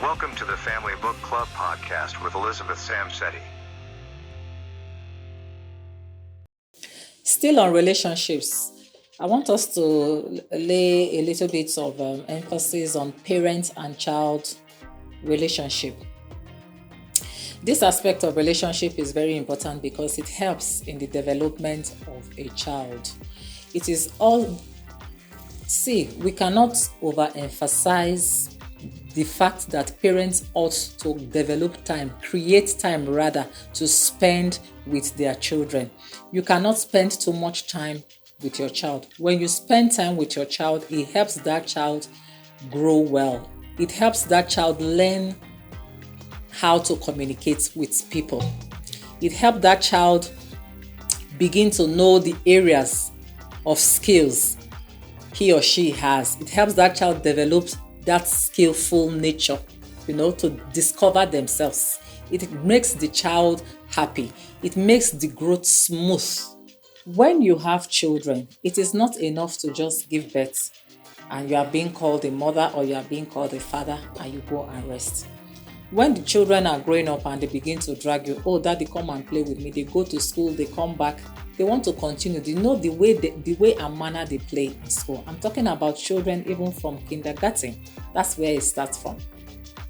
Welcome to the Family Book Club podcast with Elizabeth Samsetti. Still on relationships, I want us to lay a little bit of emphasis on parent and child relationship. This aspect of relationship is very important because it helps in the development of a child. It is all, we cannot overemphasize the fact that parents ought to develop time, create time rather, to spend with their children. You cannot spend too much time with your child. When you spend time with your child, it helps that child grow well. It helps that child learn how to communicate with people. It helps that child begin to know the areas of skills he or she has. It helps that child develop that skillful nature, to discover themselves. It makes the child happy. It makes the growth smooth. When you have children, it is not enough to just give birth and you are being called a mother or you are being called a father and you go and rest. When the children are growing up and they begin to drag you, oh, daddy, come and play with me. They go to school, they come back, they want to continue. They know the way and manner they play in school. I'm talking about children even from kindergarten. That's where it starts from.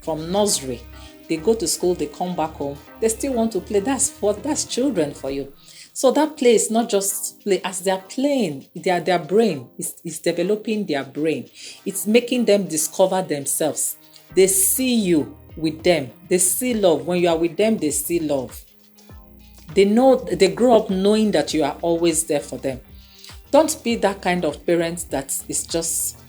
From nursery, they go to school, they come back home, they still want to play. That's children for you. So that play is not just play. As they're playing, their brain is developing their brain. It's making them discover themselves. They see you with them. They see love. When you are with them, they see love. They grow up knowing that you are always there for them. Don't be that kind of parent that is just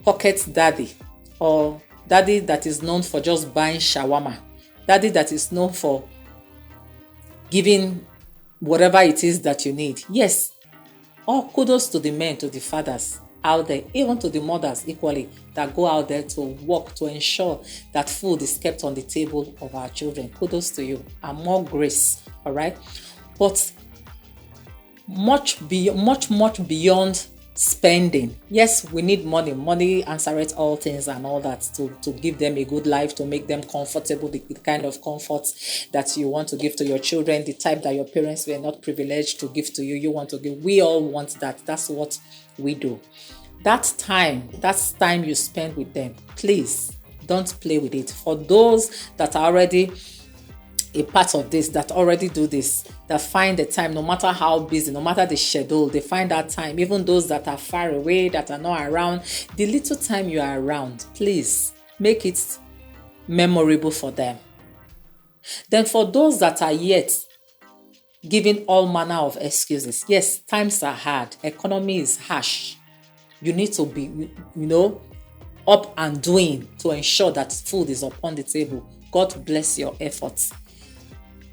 pocket daddy, or daddy that is known for just buying shawarma, daddy that is known for giving whatever it is that you need. Yes, all kudos to the men, to the fathers out there, even to the mothers equally, that go out there to work to ensure that food is kept on the table of our children. Kudos to you, and more grace. All right, but much beyond spending. Yes, we need money. Money answereth all things and all that, to give them a good life, to make them comfortable, the kind of comforts that you want to give to your children, the type that your parents were not privileged to give to you, you want to give. We all want that. That's what we do. That's time you spend with them. Please don't play with it. For those that are already a part of this, that already do this, that find the time, no matter how busy, no matter the schedule, they find that time. Even those that are far away, that are not around, the little time you are around, please make it memorable for them. Then for those that are yet giving all manner of excuses, yes, times are hard, economy is harsh. You need to be, up and doing to ensure that food is upon the table. God bless your efforts.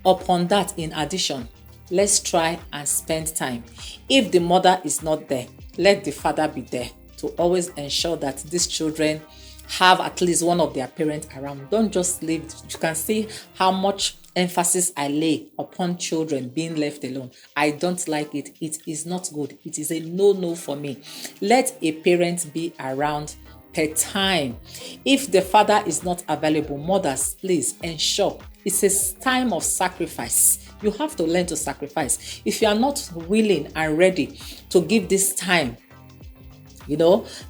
Upon that, in addition, let's try and spend time. If the mother is not there, let the father be there to always ensure that these children have at least one of their parents around. Don't just leave. You can see how much emphasis I lay upon children being left alone. I don't like it. It is not good. It is a no for me. Let a parent be around per time. If the father is not available, mothers, please ensure. It's a time of sacrifice. You have to learn to sacrifice. If you are not willing and ready to give this time,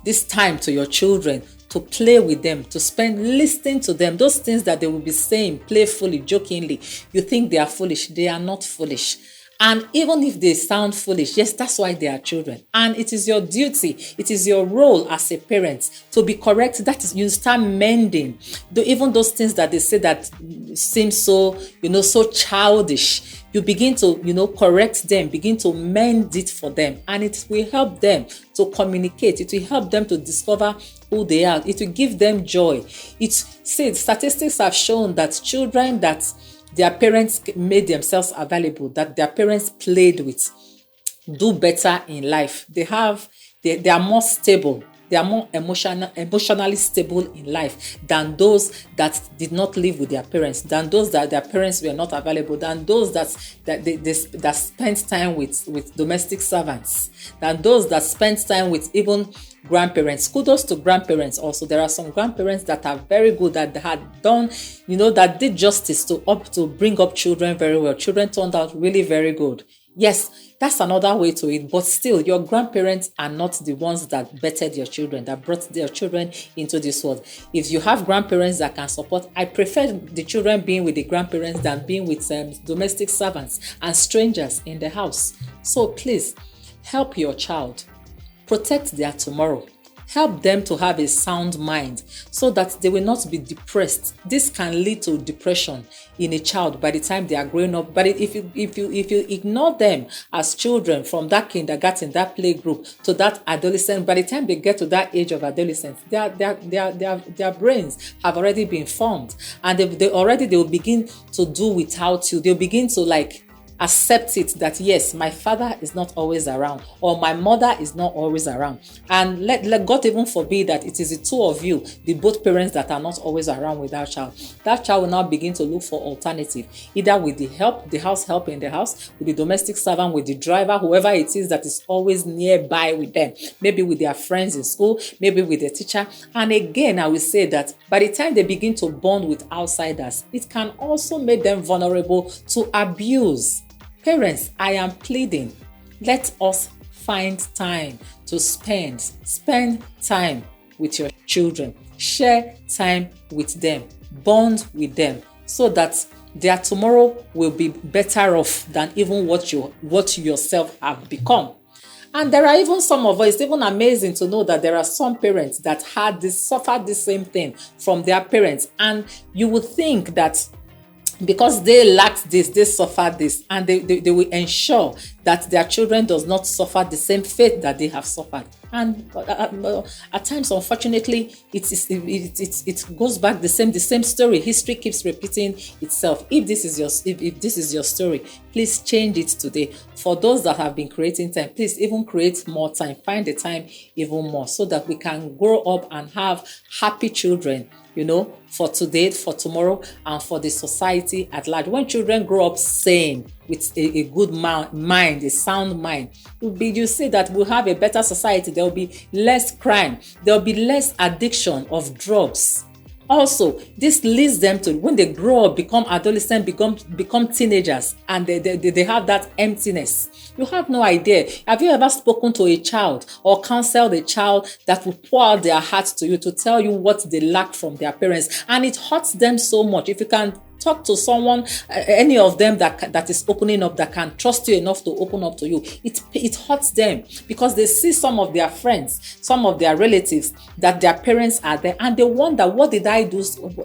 this time to your children, to play with them, to spend listening to them, those things that they will be saying playfully, jokingly, you think they are foolish. They are not foolish. And even if they sound foolish, yes, that's why they are children. And it is your duty, it is your role as a parent to be correct. That is, you start mending. Even those things that they say that seem so, so childish, you begin to, correct them, begin to mend it for them. And it will help them to communicate. It will help them to discover who they are. It will give them joy. Statistics have shown that children that their parents made themselves available, that their parents played with, do better in life. They are more stable. They are more emotionally stable in life than those that did not live with their parents, than those that their parents were not available, than those that spent time with domestic servants, than those that spent time with even grandparents. Kudos to grandparents also. There are some grandparents that are very good, that had done, that did justice to bring up children very well. Children turned out really very good. Yes, that's another way to it. But still, your grandparents are not the ones that bettered your children, that brought their children into this world. If you have grandparents that can support, I prefer the children being with the grandparents than being with domestic servants and strangers in the house. So please, help your child. Protect their tomorrow. Help them to have a sound mind so that they will not be depressed. This can lead to depression in a child by the time they are growing up. But if you ignore them as children from that kindergarten, that playgroup to that adolescent, by the time they get to that age of adolescence, their brains have already been formed, and they will begin to do without you. They'll begin to accept it that yes, my father is not always around, or my mother is not always around. And let God even forbid that it is the two of you, the both parents, that are not always around with that child. That child will now begin to look for alternative, either with the house help in the house, with the domestic servant, with the driver, whoever it is that is always nearby with them, maybe with their friends in school, maybe with the teacher. And again, I will say that by the time they begin to bond with outsiders, it can also make them vulnerable to abuse. Parents, I am pleading, let us find time to spend time with your children. Share time with them. Bond with them so that their tomorrow will be better off than even what you yourself have become. And there are even some of us, it's even amazing to know that there are some parents that suffered the same thing from their parents. And you would think that because they lacked this, they suffered this, and they will ensure that their children does not suffer the same fate that they have suffered. And at times, unfortunately, it goes back the same story. History keeps repeating itself. If this is your story, please change it today. For those that have been creating time, please even create more time. Find the time even more so that we can grow up and have happy children, for today, for tomorrow, and for the society at large. When children grow up sane, with a good mind, a sound mind, you see that we'll have a better society. There will be less crime. There will be less addiction of drugs. Also, this leads them to, when they grow up, become adolescents, become teenagers, and they have that emptiness. You have no idea. Have you ever spoken to a child or counseled a child that will pour out their hearts to you to tell you what they lacked from their parents? And it hurts them so much. If you can talk to someone, any of them that is opening up, that can trust you enough to open up to you, it hurts them because they see some of their friends, some of their relatives, that their parents are there, and they wonder, what did I do?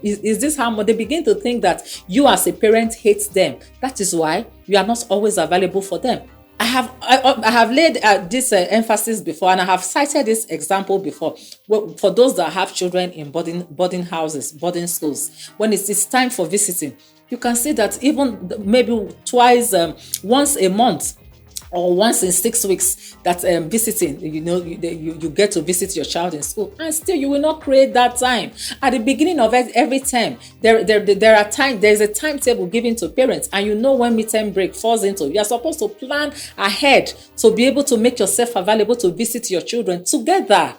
Is this how much? They begin to think that you as a parent hate them. That is why you are not always available for them. I have laid this emphasis before, and I have cited this example before. For those that have children in boarding houses, boarding schools, when it's time for visiting, you can see that even maybe once a month, or once in 6 weeks, that visiting, you get to visit your child in school, and still you will not create that time. At the beginning of every term, there's a timetable given to parents, and when midterm break falls into. You are supposed to plan ahead to be able to make yourself available to visit your children together,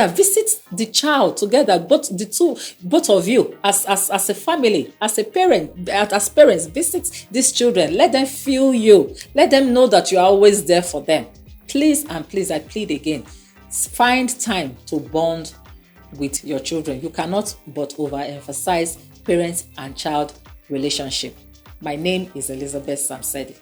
visit the child together, both of you as a family, as parents, visit these children. Let them feel you. Let them know that you are always there for them. Please, I plead again, find time to bond with your children. You cannot but overemphasize parent and child relationship. My name is Elizabeth Samsedi.